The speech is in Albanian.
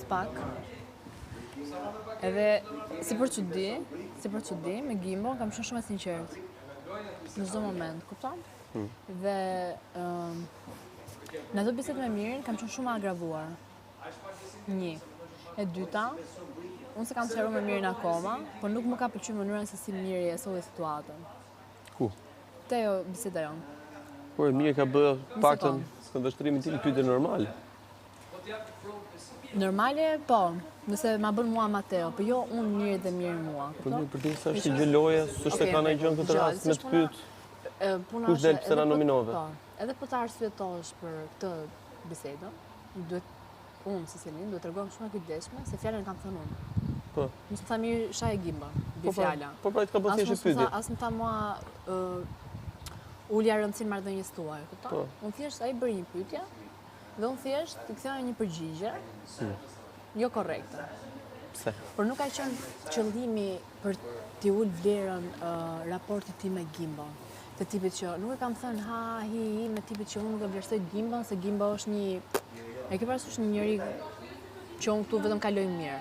pak. Edhe si për çudi, me Gimbo kam qenë shumë e sinqert. Në çdo moment, kupton? Dhe në ato bisedë me Mirin kam qenë shumë agravuar. Një. E dyta, unë se kam sqaruar me Mirin akoma, por nuk më ka pëlqyer mënyra se si Miri e solli situatën. Ku? Te jo biseda jonë. Po e Miri ka bërë paktën këndvështrimin tim pyetje normale. Normale, po, nëse ma bën mua Mateo, po jo unë Miri dhe Miri mua. Po mirë, për ti sa është gjë loje, s'është e ka ndonjë gjë në këtë rast me të pyet. Kush del pse na nominove? Po, edhe po të arsyetosh për këtë bisedë, duhet unë si Selin duhet t'rregojmë shumë e kujdesshme se fjalën kam thënë unë. Po. Mos më tha Miri shaj Gimba, bi fjala. Po pra të ka bërë thjesht pyetje. As më tha mua ulja rëndësinë marrëdhënies tuaj, kupton? Po. Unë thjesht ai bëri një pyetje dhe unë thjesht të ktheva një përgjigje jo korrekte. Pse? Por nuk ka qenë qëllimi për t'i ul vlerën raportit tim me Gimbon. Të tipit që nuk e kam thënë ha hi me tipit që unë nuk e vlerësoj Gimbon se Gimbo është një e ke parasysh një njeri që unë këtu vetëm kaloj mirë.